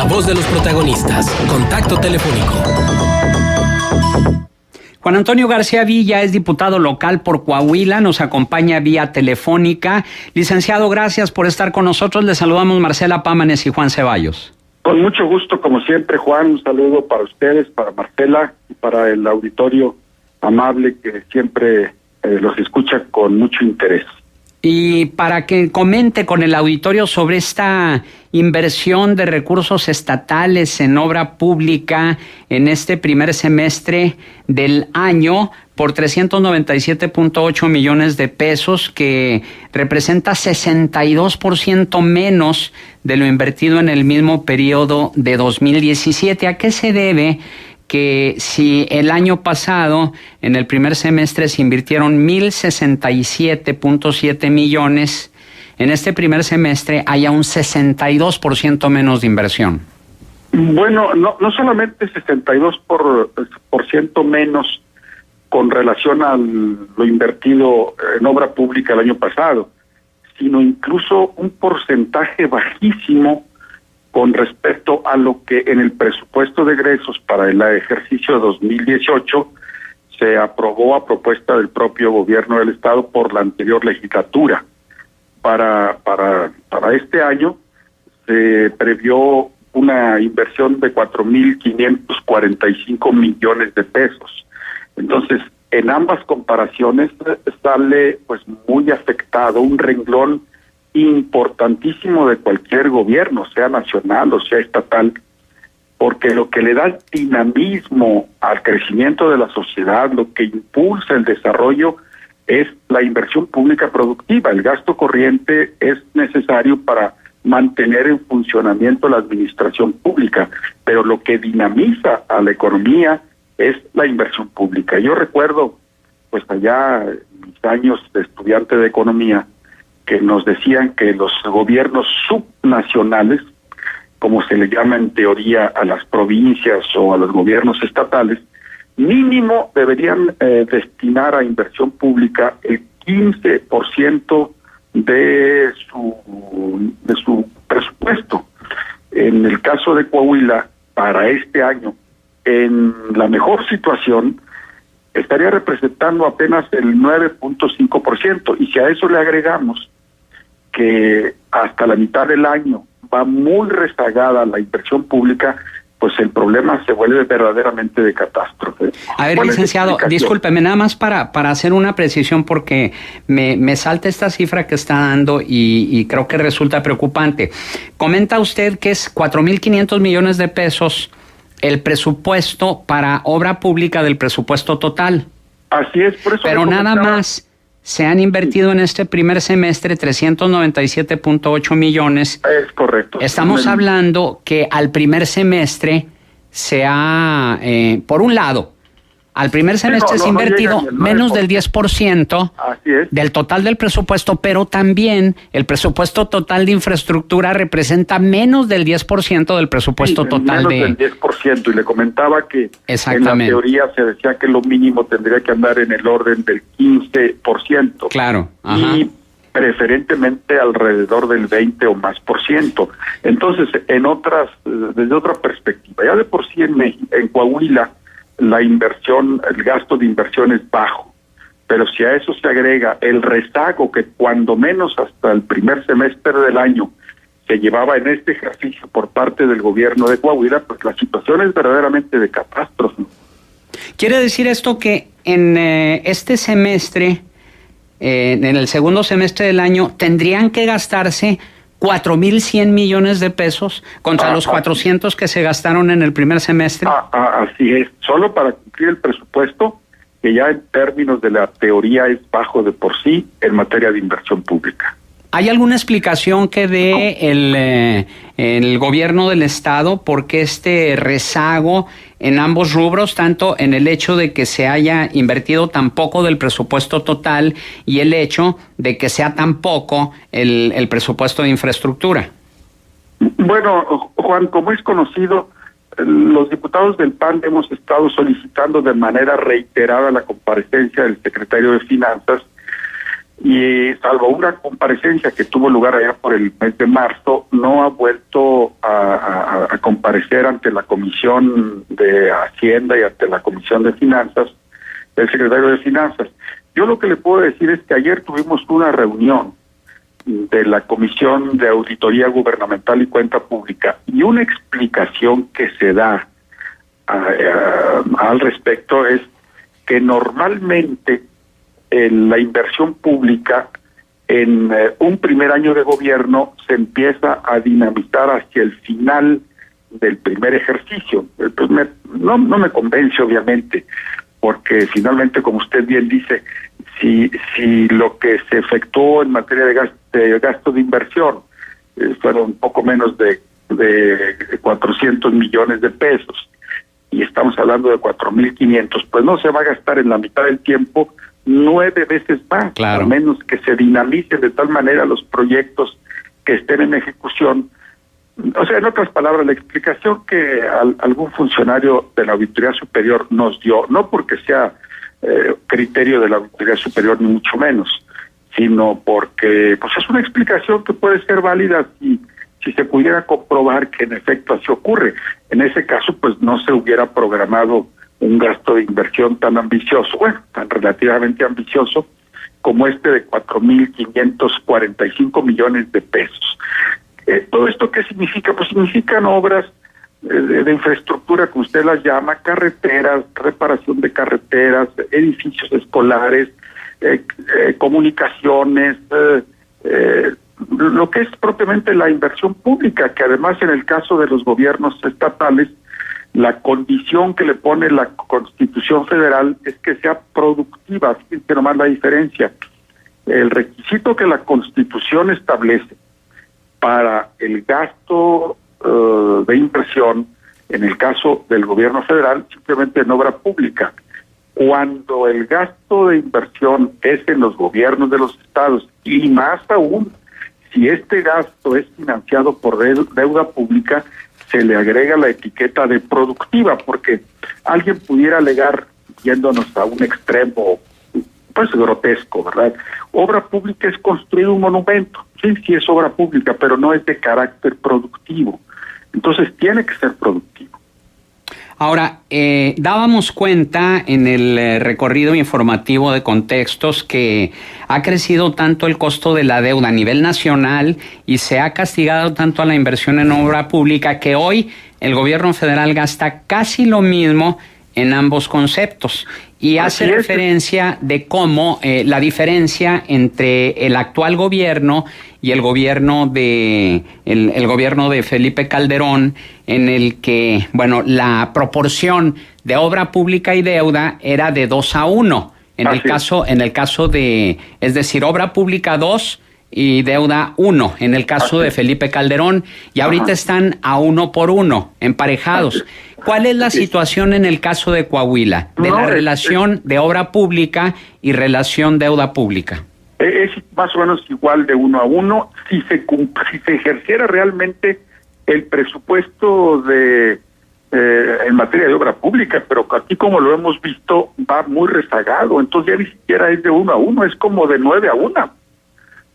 La voz de los protagonistas. Contacto telefónico. Juan Antonio García Villa es diputado local por Coahuila, nos acompaña vía telefónica. Licenciado, gracias por estar con nosotros. Le saludamos Marcela Pámanes y Juan Ceballos. Con mucho gusto, como siempre, Juan, un saludo para ustedes, para Marcela y para el auditorio amable que siempre los escucha con mucho interés. Y para que comente con el auditorio sobre esta inversión de recursos estatales en obra pública en este primer semestre del año por 397.8 millones de pesos, que representa 62% menos de lo invertido en el mismo periodo de 2017. ¿A qué se debe que si el año pasado, en el primer semestre, se invirtieron 1,067.7 millones, en este primer semestre haya un 62% menos de inversión? Bueno, no solamente 62% menos con relación a lo invertido en obra pública el año pasado, sino incluso un porcentaje bajísimo con respecto a lo que en el presupuesto de egresos para el ejercicio 2018 se aprobó a propuesta del propio gobierno del estado por la anterior legislatura. Para este año se previó una inversión de 4,545 millones de pesos. Entonces, en ambas comparaciones sale pues muy afectado un renglón importantísimo de cualquier gobierno, sea nacional o sea estatal, porque lo que le da dinamismo al crecimiento de la sociedad, lo que impulsa el desarrollo, es la inversión pública productiva. El gasto corriente es necesario para mantener en funcionamiento la administración pública, pero lo que dinamiza a la economía es la inversión pública. Yo recuerdo, pues allá en mis años de estudiante de economía, que nos decían que los gobiernos subnacionales, como se le llama en teoría a las provincias o a los gobiernos estatales, mínimo deberían destinar a inversión pública el 15% de su presupuesto. En el caso de Coahuila, para este año, en la mejor situación, estaría representando apenas el 9.5%, y si a eso le agregamos que hasta la mitad del año va muy rezagada la inversión pública, pues el problema se vuelve verdaderamente de catástrofe. A ver, licenciado, discúlpeme, nada más para hacer una precisión, porque me salta esta cifra que está dando y creo que resulta preocupante. Comenta usted que es 4,500 millones de pesos el presupuesto para obra pública del presupuesto total. Así es, por eso. Pero nada más se han invertido en este primer semestre 397.8 millones. Es correcto. Estamos hablando que al primer semestre se ha, por un lado, al primer semestre se ha invertido menos del 10% del total del presupuesto, pero también el presupuesto total de infraestructura representa menos del 10% del presupuesto total menos del 10%, y le comentaba que en la teoría se decía que lo mínimo tendría que andar en el orden del 15%. Claro. Ajá. Y preferentemente alrededor del 20 o más por ciento. Entonces, desde otra perspectiva, ya de por sí en Coahuila, la inversión, el gasto de inversión es bajo, pero si a eso se agrega el rezago que cuando menos hasta el primer semestre del año se llevaba en este ejercicio por parte del gobierno de Coahuila, pues la situación es verdaderamente de catástrofe. ¿Quiere decir esto que en este semestre, en el segundo semestre del año, tendrían que gastarse 4,100 millones de pesos contra los 400 que se gastaron en el primer semestre? Así es, solo para cumplir el presupuesto, que ya en términos de la teoría es bajo de por sí en materia de inversión pública. ¿Hay alguna explicación que dé el gobierno del estado por qué este rezago en ambos rubros, tanto en el hecho de que se haya invertido tan poco del presupuesto total y el hecho de que sea tan poco el presupuesto de infraestructura? Bueno, Juan, como es conocido, los diputados del PAN hemos estado solicitando de manera reiterada la comparecencia del secretario de Finanzas y salvo una comparecencia que tuvo lugar allá por el mes de marzo, no ha vuelto a comparecer ante la Comisión de Hacienda y ante la Comisión de Finanzas, el secretario de Finanzas. Yo lo que le puedo decir es que ayer tuvimos una reunión de la Comisión de Auditoría Gubernamental y Cuenta Pública, y una explicación que se da al respecto es que normalmente la inversión pública en un primer año de gobierno se empieza a dinamizar hacia el final del primer ejercicio. Pues no me convence, obviamente, porque finalmente, como usted bien dice, si lo que se efectuó en materia de gasto de inversión fueron un poco menos de 400 millones de pesos, y estamos hablando de 4.500, pues no se va a gastar en la mitad del tiempo 9 veces más, claro, al menos que se dinamicen de tal manera los proyectos que estén en ejecución. O sea, en otras palabras, la explicación que algún funcionario de la Auditoría Superior nos dio, no porque sea criterio de la Auditoría Superior ni mucho menos, sino porque pues es una explicación que puede ser válida si se pudiera comprobar que en efecto así ocurre. En ese caso, pues no se hubiera programado un gasto de inversión tan ambicioso, tan relativamente ambicioso, como este de 4.545 millones de pesos. ¿Todo esto qué significa? Pues significan obras de infraestructura, que usted las llama, carreteras, reparación de carreteras, edificios escolares, comunicaciones, lo que es propiamente la inversión pública, que además en el caso de los gobiernos estatales, la condición que le pone la Constitución Federal es que sea productiva. Fíjense nomás la diferencia. El requisito que la Constitución establece para el gasto de inversión, en el caso del gobierno federal, simplemente en obra pública. Cuando el gasto de inversión es en los gobiernos de los estados, y más aún, si este gasto es financiado por deuda pública, se le agrega la etiqueta de productiva, porque alguien pudiera alegar, yéndonos a un extremo pues grotesco, ¿verdad? Obra pública es construir un monumento, sí es obra pública, pero no es de carácter productivo. Entonces tiene que ser productivo. Ahora, dábamos cuenta en el recorrido informativo de Contextos que ha crecido tanto el costo de la deuda a nivel nacional y se ha castigado tanto a la inversión en obra pública que hoy el gobierno federal gasta casi lo mismo en ambos conceptos. Y hace referencia de cómo la diferencia entre el actual gobierno y el gobierno de Felipe Calderón, en el que, la proporción de obra pública y deuda era de 2-1. En el caso de, es decir, obra pública 2 y deuda 1, en el caso de Felipe Calderón, y ahorita están a 1-1, emparejados. ¿Cuál es la situación en el caso de Coahuila, de la relación de obra pública y relación deuda pública? Es más o menos igual de 1-1. Si se ejerciera realmente el presupuesto en materia de obra pública, pero aquí, como lo hemos visto, va muy rezagado. Entonces ya ni siquiera es de 1-1, es como de 9-1.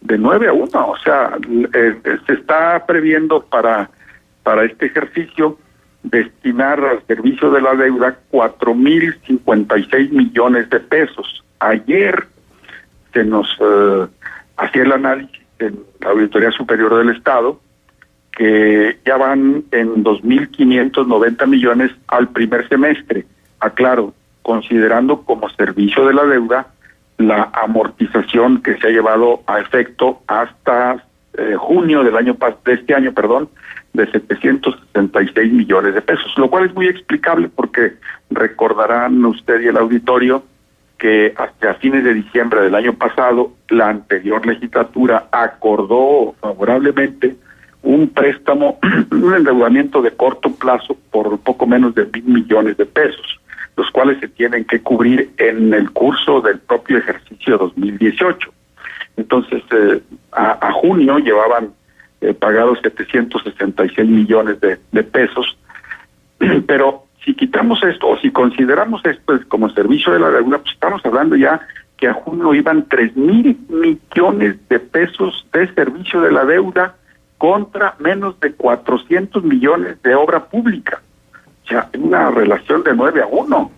De 9-1, o sea, se está previendo para este ejercicio destinar al servicio de la deuda 4.056 millones de pesos. Ayer se nos hacía el análisis en la Auditoría Superior del Estado, que ya van en 2.590 millones al primer semestre. Aclaro, considerando como servicio de la deuda la amortización que se ha llevado a efecto hasta junio de este año, de 766 millones de pesos, lo cual es muy explicable porque recordarán usted y el auditorio que hasta fines de diciembre del año pasado la anterior legislatura acordó favorablemente un préstamo, un endeudamiento de corto plazo por poco menos de 1,000 millones de pesos, los cuales se tienen que cubrir en el curso del propio ejercicio 2018. Entonces, a junio llevaban pagados 766 millones de pesos, pero si quitamos esto, o si consideramos esto como servicio de la deuda, pues estamos hablando ya que que a junio iban 3,000 millones de pesos de servicio de la deuda contra menos de 400 millones de obra pública. O sea, una relación de 9-1. O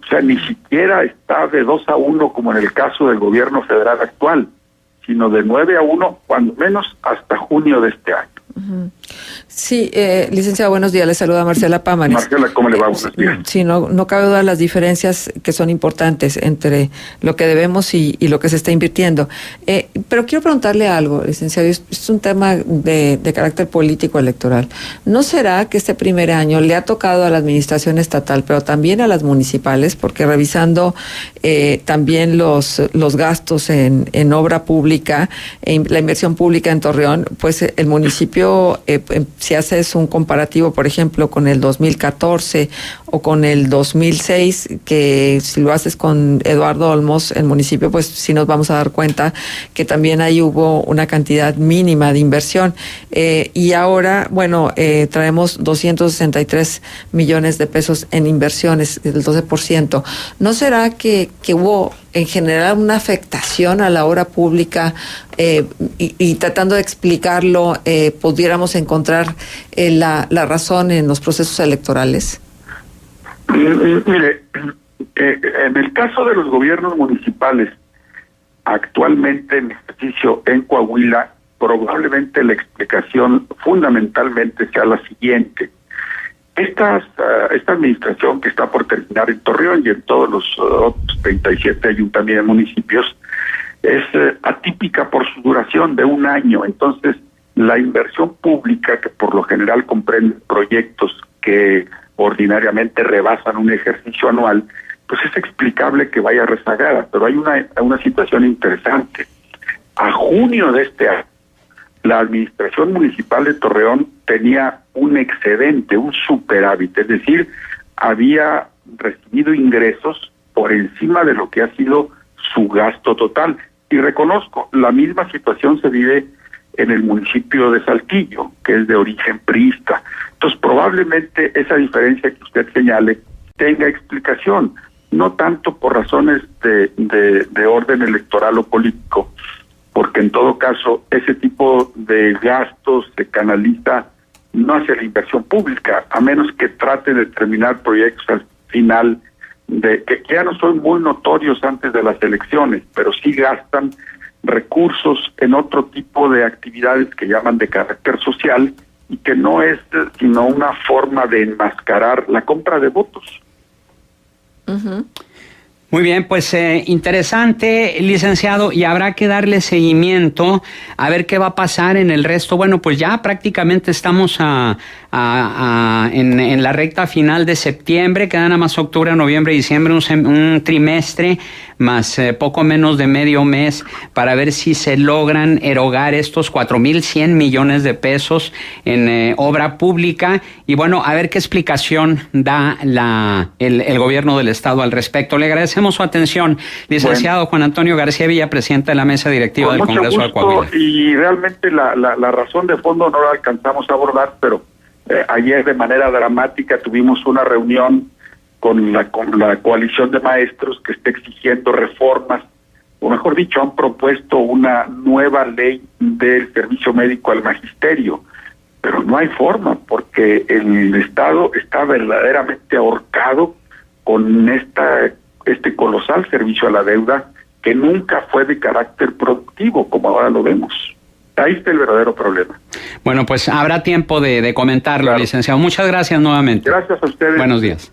sea, ni siquiera está de 2-1 como en el caso del gobierno federal actual, sino de 9-1, cuando menos hasta junio de este año. Sí, licenciado, buenos días. Le saluda Marcela Pámanes. Marcela, ¿cómo le va? Buenos días. Sí, no cabe duda las diferencias que son importantes entre lo que debemos y lo que se está invirtiendo. Pero quiero preguntarle algo, licenciado. Es un tema de carácter político electoral. ¿No será que este primer año le ha tocado a la administración estatal, pero también a las municipales? Porque revisando también los gastos en obra pública, la inversión pública en Torreón, pues el municipio, si haces un comparativo, por ejemplo, con el 2014 o con el 2006, que si lo haces con Eduardo Olmos, el municipio, pues sí nos vamos a dar cuenta que también ahí hubo una cantidad mínima de inversión. Y ahora, bueno, traemos 263 millones de pesos en inversiones, el 12%. ¿No será que hubo en general una afectación a la obra pública y tratando de explicarlo, pudiéramos encontrar la razón en los procesos electorales? Mire, en el caso de los gobiernos municipales, actualmente en ejercicio en Coahuila, probablemente la explicación fundamentalmente sea la siguiente. Esta administración que está por terminar en Torreón y en todos los otros 37 ayuntamientos municipios es atípica por su duración de 1 año. Entonces, la inversión pública, que por lo general comprende proyectos que ordinariamente rebasan un ejercicio anual, pues es explicable que vaya rezagada. Pero hay una situación interesante. A junio de este año, la administración municipal de Torreón tenía un excedente, un superávit, es decir, había recibido ingresos por encima de lo que ha sido su gasto total. Y reconozco, la misma situación se vive en el municipio de Saltillo, que es de origen priista. Entonces, probablemente esa diferencia que usted señale tenga explicación, no tanto por razones de orden electoral o político, porque en todo caso ese tipo de gastos se canaliza no hacia la inversión pública, a menos que trate de terminar proyectos al final, que ya no son muy notorios antes de las elecciones, pero sí gastan recursos en otro tipo de actividades que llaman de carácter social y que no es sino una forma de enmascarar la compra de votos. Uh-huh. Muy bien, pues interesante, licenciado, y habrá que darle seguimiento a ver qué va a pasar en el resto. Bueno, pues ya prácticamente estamos en la recta final de septiembre, quedan nada más octubre, noviembre, diciembre, un trimestre, más poco menos de medio mes, para ver si se logran erogar estos 4,100 millones de pesos en obra pública. Y bueno, a ver qué explicación da el gobierno del estado al respecto. Le agradecemos su atención, licenciado Juan Antonio García Villa, presidente de la mesa directiva del Congreso de Coahuila. Y realmente la razón de fondo no la alcanzamos a abordar, pero ayer de manera dramática tuvimos una reunión con la coalición de maestros que está exigiendo reformas, o mejor dicho, han propuesto una nueva ley del servicio médico al magisterio, pero no hay forma, porque el Estado está verdaderamente ahorcado con este colosal servicio a la deuda que nunca fue de carácter productivo, como ahora lo vemos. Ahí está el verdadero problema. Bueno, pues habrá tiempo de comentarlo, claro, licenciado. Muchas gracias nuevamente. Gracias a ustedes. Buenos días.